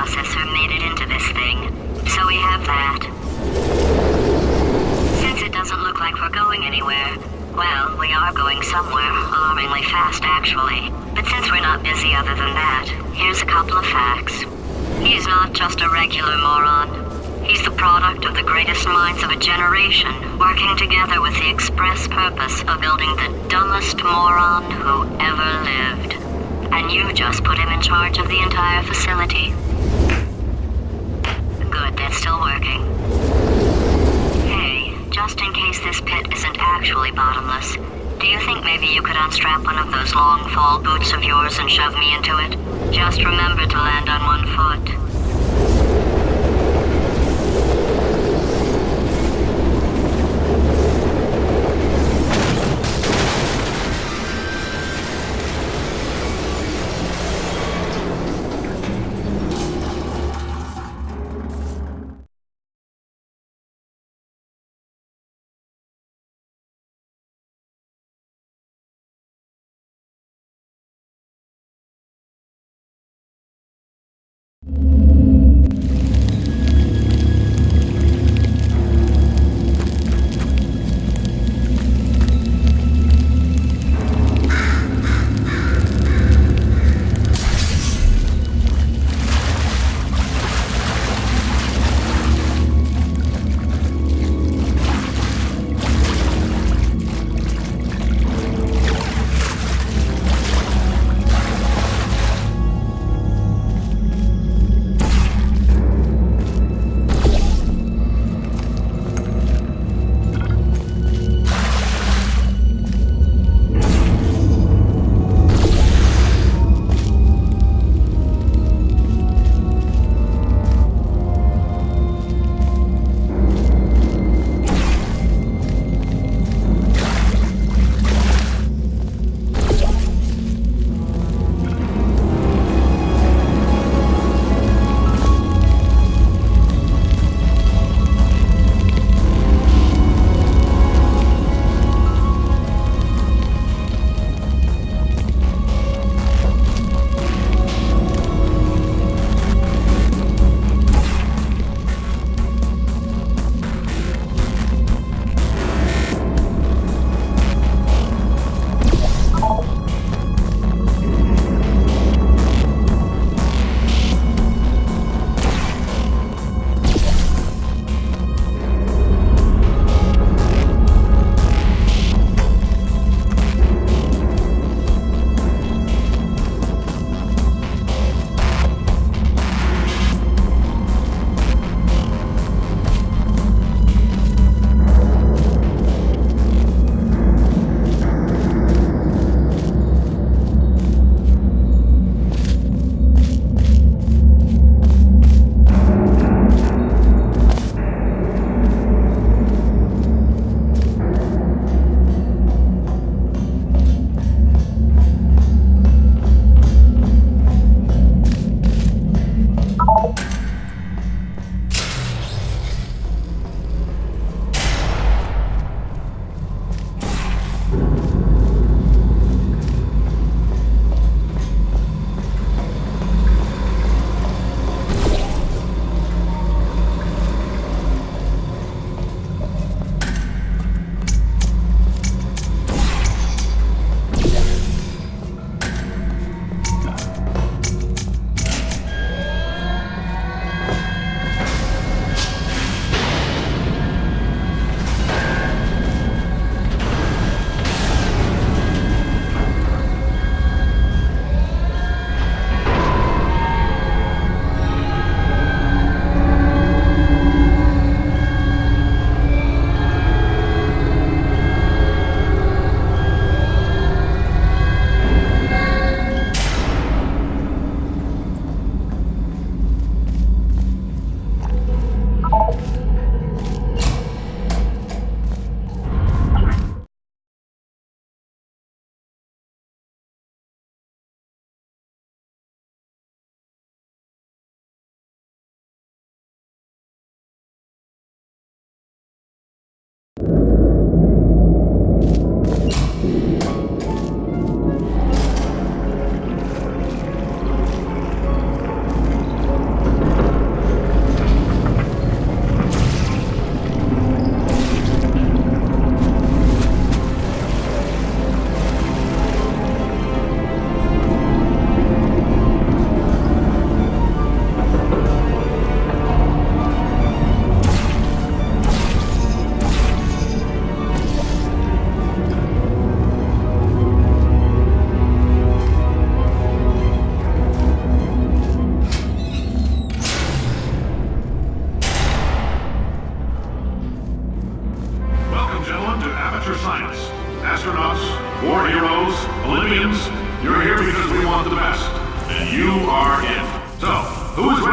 processor made it into this thing. So we have that. Since it doesn't look like we're going anywhere, well, we are going somewhere, alarmingly fast actually. But since we're not busy other than that, here's a couple of facts. He's not just a regular moron. He's the product of the greatest minds of a generation, working together with the express purpose of building the dumbest moron who ever lived. And you just put him in charge of the entire facility. Good, that's still working. Hey, just in case this pit isn't actually bottomless, do you think maybe you could unstrap one of those long fall boots of yours and shove me into it? Just remember to land on one foot.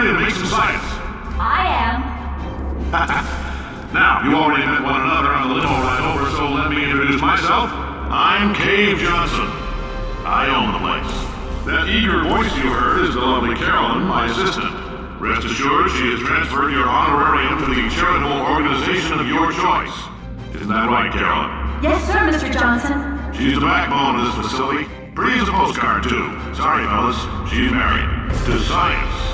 ready to make some science? I am. Now, you already met one another on the limo ride over, so let me introduce myself. I'm Cave Johnson. I own the place. That eager voice you heard is the lovely Carolyn, my assistant. Rest assured, she has transferred your honorarium to the charitable organization of your choice. Isn't that right, Carolyn? Yes, sir, Mr. Johnson. She's the backbone of this facility. Pretty as a postcard, too. Sorry, fellas. She's married. To science.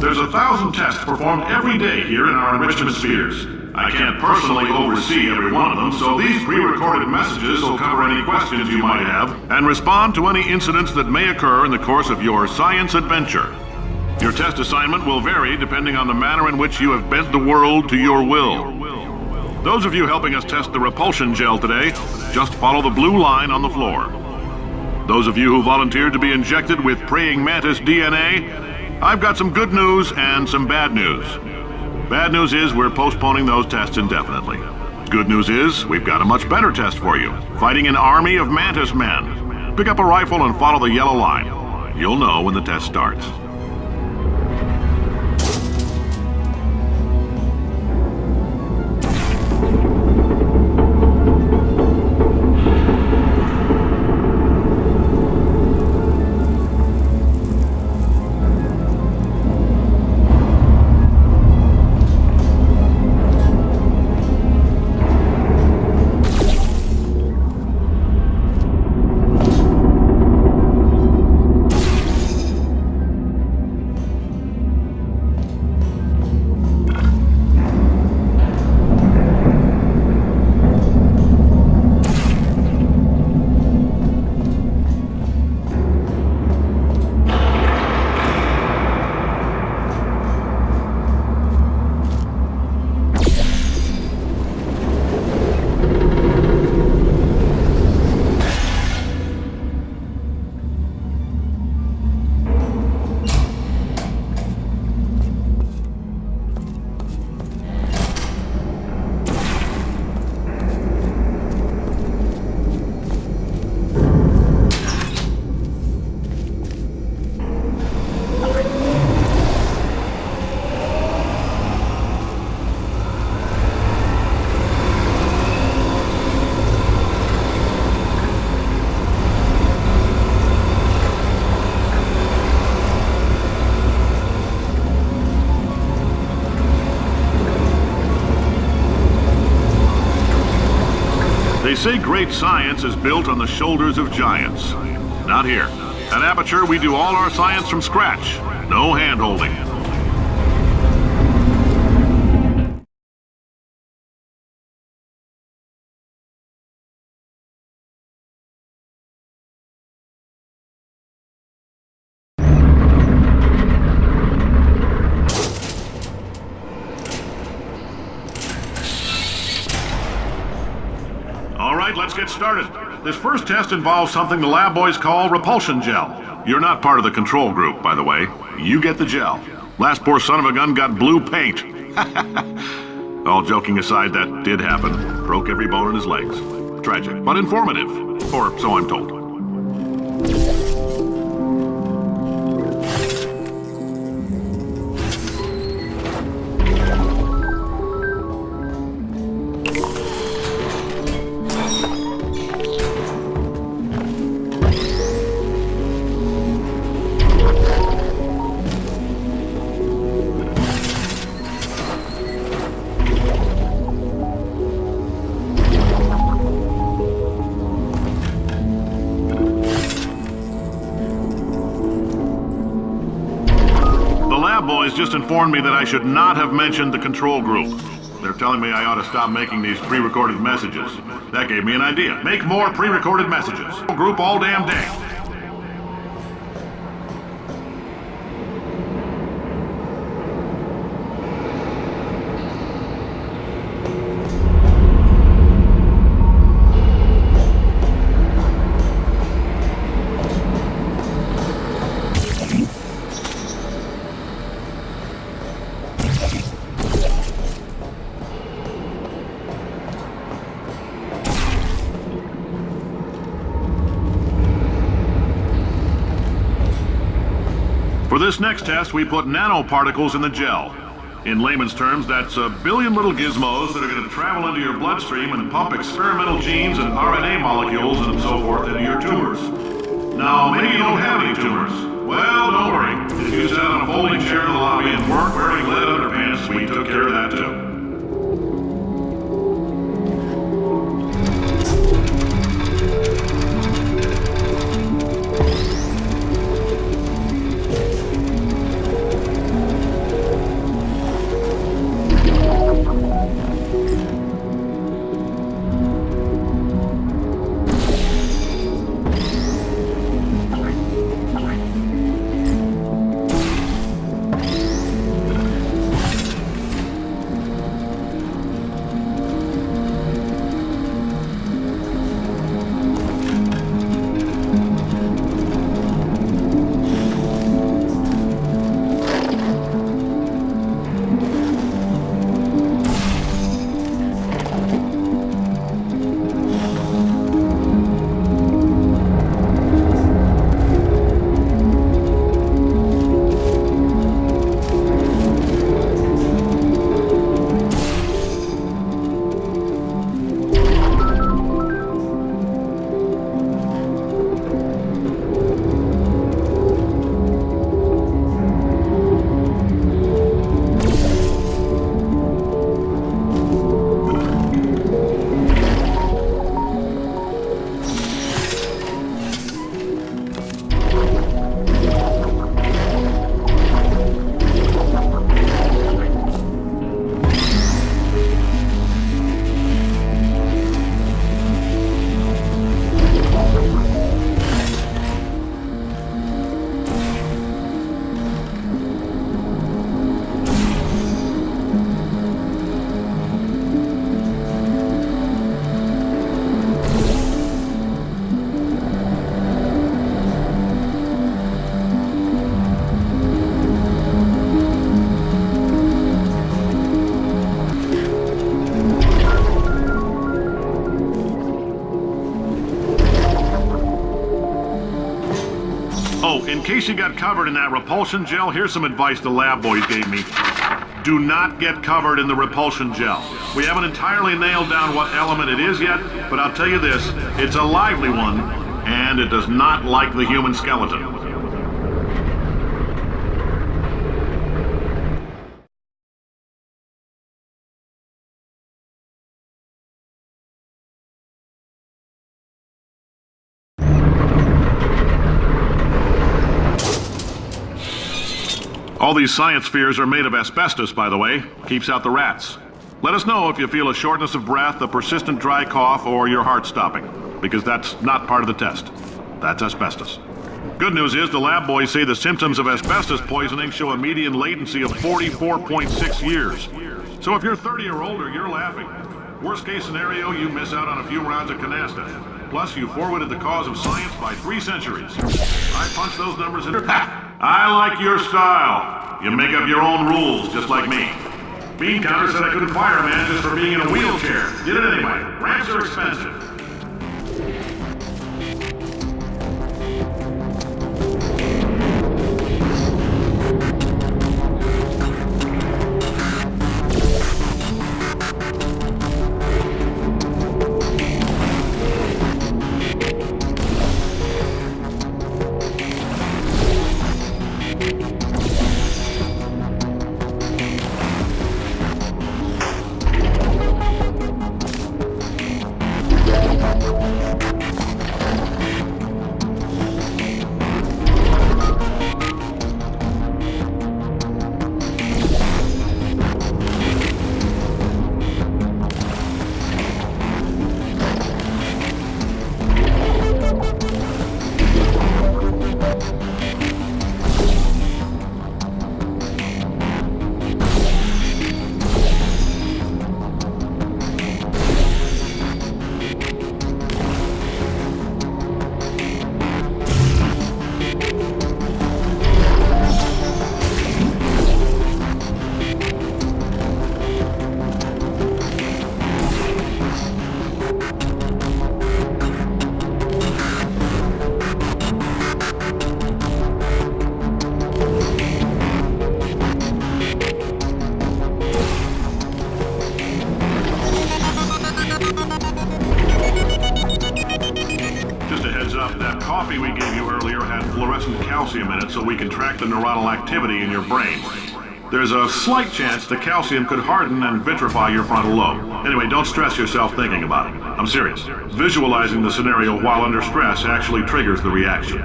There's 1,000 tests performed every day here in our enrichment spheres. I can't personally oversee every one of them, so these pre-recorded messages will cover any questions you might have and respond to any incidents that may occur in the course of your science adventure. Your test assignment will vary depending on the manner in which you have bent the world to your will. Those of you helping us test the repulsion gel today, just follow the blue line on the floor. Those of you who volunteered to be injected with praying mantis DNA, I've got some good news and some bad news. Bad news is we're postponing those tests indefinitely. Good news is we've got a much better test for you. Fighting an army of mantis men. Pick up a rifle and follow the yellow line. You'll know when the test starts. They say great science is built on the shoulders of giants. Not here. At Aperture, we do all our science from scratch. No hand-holding. All right, let's get started. This first test involves something the lab boys call repulsion gel. You're not part of the control group, by the way. You get the gel. Last poor son of a gun got blue paint. All joking aside, that did happen. Broke every bone in his legs. Tragic, but informative. Or so I'm told. Boys just informed me that I should not have mentioned the control group. They're telling me I ought to stop making these pre-recorded messages. That gave me an idea. Make more pre-recorded messages. Group all damn day. For this next test, we put nanoparticles in the gel. In layman's terms, that's a billion little gizmos that are going to travel into your bloodstream and pump experimental genes and RNA molecules and so forth into your tumors. Now, maybe you don't have any tumors. Well, don't worry. If you sat on a folding chair in the lobby and weren't wearing lead underpants, we took care of that too. In case you got covered in that repulsion gel, here's some advice the lab boys gave me. Do not get covered in the repulsion gel. We haven't entirely nailed down what element it is yet, but I'll tell you this, it's a lively one, and it does not like the human skeleton. All these science spheres are made of asbestos, by the way. Keeps out the rats. Let us know if you feel a shortness of breath, a persistent dry cough, or your heart stopping, because that's not part of the test. That's asbestos. Good news is the lab boys say the symptoms of asbestos poisoning show a median latency of 44.6 years. So if you're 30 or older, you're laughing. Worst case scenario, you miss out on a few rounds of canasta. Plus, you forwarded the cause of science by 3 centuries. I punched those numbers in. I like your style. You make up your own rules, just like me. Bean Counter said I couldn't fire a man just for being in a wheelchair. Did it anyway. Ramps are expensive. track the neuronal activity in your brain. There's a slight chance the calcium could harden and vitrify your frontal lobe. Anyway, don't stress yourself thinking about it. I'm serious. Visualizing the scenario while under stress actually triggers the reaction.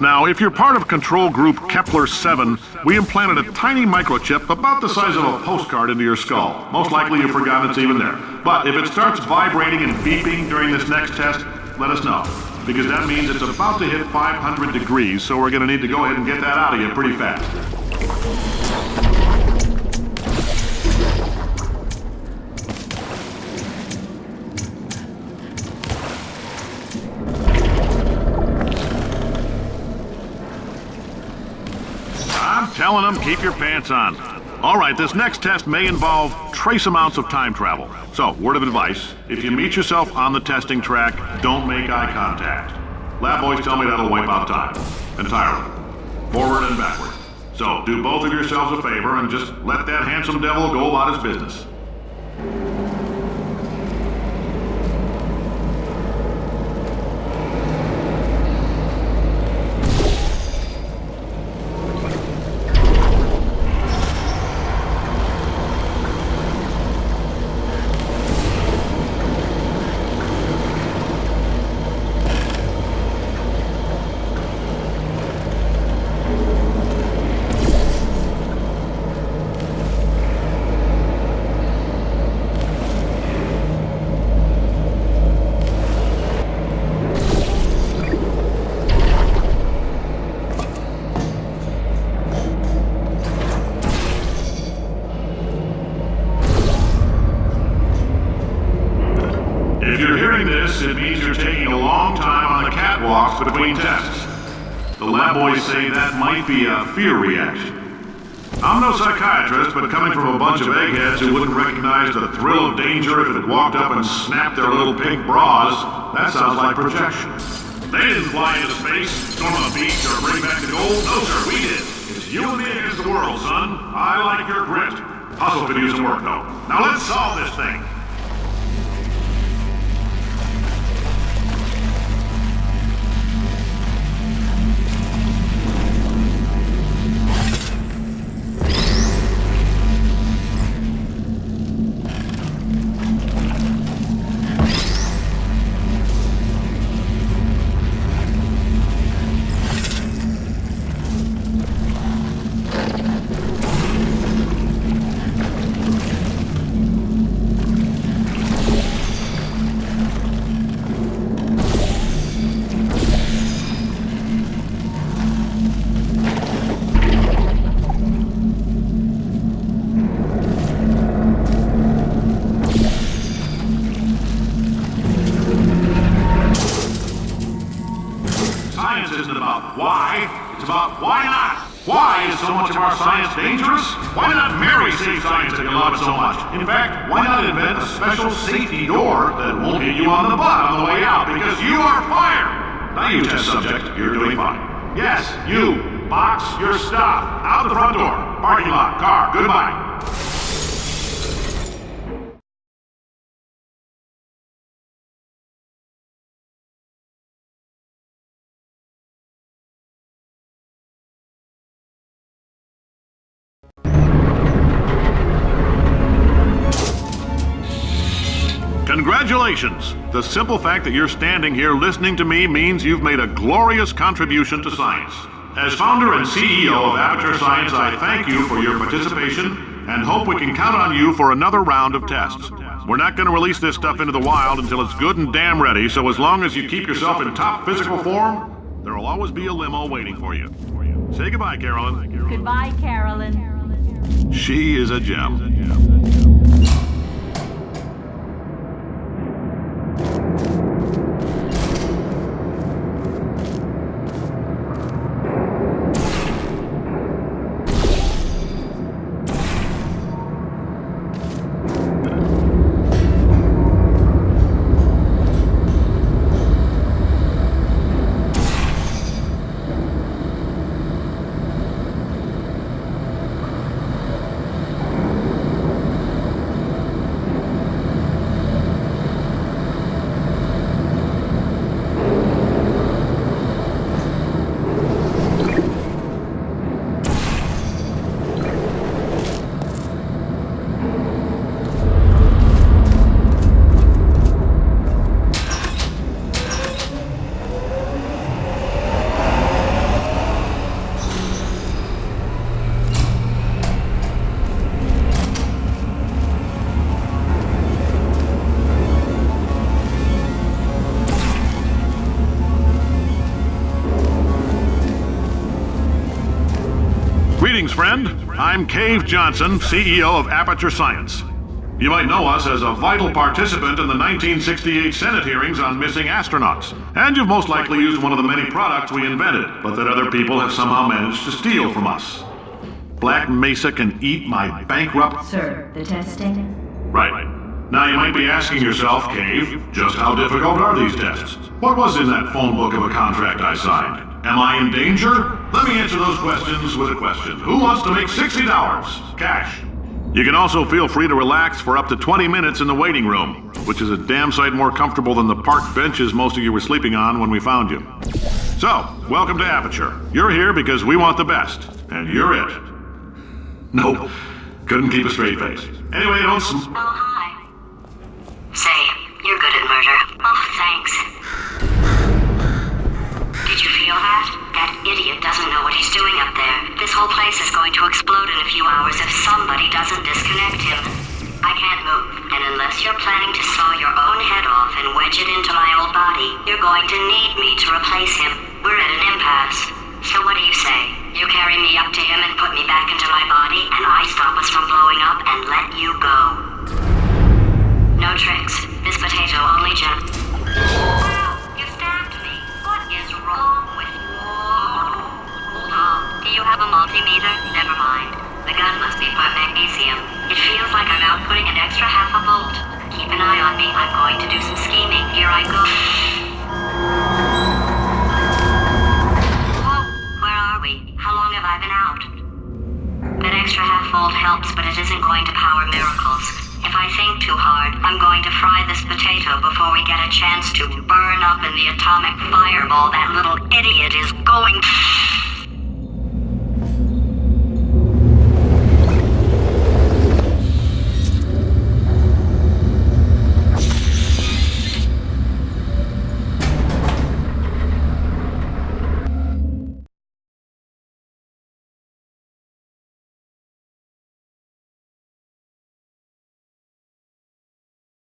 Now, if you're part of control group Kepler-7, we implanted a tiny microchip about the size of a postcard into your skull. Most likely you've forgotten it's even there. But if it starts vibrating and beeping during this next test, let us know. Because that means it's about to hit 500 degrees, so we're going to need to go ahead and get that out of you pretty fast. Telling them, keep your pants on. All right, this next test may involve trace amounts of time travel. So, word of advice, if you meet yourself on the testing track, don't make eye contact. Lab boys tell me that'll wipe out time. Entirely. Forward and backward. So, do both of yourselves a favor and just let that handsome devil go about his business. It means you're taking a long time on the catwalks between tests. The lab boys say that might be a fear reaction. I'm no psychiatrist, but coming from a bunch of eggheads who wouldn't recognize the thrill of danger if it had walked up and snapped their little pink bras, that sounds like projection. They didn't fly into space, storm a beach, or bring back the gold. No, sir, we did. It's you and me against the world, son. I like your grit. Hustle could use some work, though. Now let's solve this thing. Dangerous? Why not Mary save science if you love it so much? In fact, why not invent a special safety door that won't hit you on the butt on the way out because you are fired? Now you test subject, you're doing fine. Yes, you. Box your stuff. Out the front door. Parking lot. Car. Goodbye. Congratulations! The simple fact that you're standing here listening to me means you've made a glorious contribution to science. As founder and CEO of Aperture Science, I thank you for your participation and hope we can count on you for another round of tests. We're not going to release this stuff into the wild until it's good and damn ready, so as long as you keep yourself in top physical form, there will always be a limo waiting for you. Say goodbye, Carolyn. Goodbye, Carolyn. She is a gem. Greetings, friend. I'm Cave Johnson, CEO of Aperture Science. You might know us as a vital participant in the 1968 Senate hearings on missing astronauts. And you've most likely used one of the many products we invented, but that other people have somehow managed to steal from us. Black Mesa can eat my bankrupt... Sir, the testing? Right. Now you might be asking yourself, Cave, just how difficult are these tests? What was in that phone book of a contract I signed? Am I in danger? Let me answer those questions with a question. Who wants to make $60? Cash. You can also feel free to relax for up to 20 minutes in the waiting room, which is a damn sight more comfortable than the park benches most of you were sleeping on when we found you. So, welcome to Aperture. You're here because we want the best, and you're it. Nope, couldn't keep a straight face. Anyway, don't Oh, hi. Say, you're good at murder. Oh, thanks. Did you feel that? That idiot doesn't know what he's doing up there. This whole place is going to explode in a few hours if somebody doesn't disconnect him. I can't move, and unless you're planning to saw your own head off and wedge it into my old body, you're going to need me to replace him. We're at an impasse. So what do you say? You carry me up to him and put me back into my body, and I stop us from blowing up and let you go. No tricks. This potato only Wow, you stabbed me. What is wrong with you? Hold on. Do you have a multimeter? Never mind. The gun must be for magnesium. It feels like I'm outputting an extra half a volt. Keep an eye on me. I'm going to do some scheming. Here I go. Whoa, where are we? How long have I been out? That extra half volt helps, but it isn't going to power miracles. If I think too hard, I'm going to fry this potato before we get a chance to burn up in the atomic fireball that little idiot is going...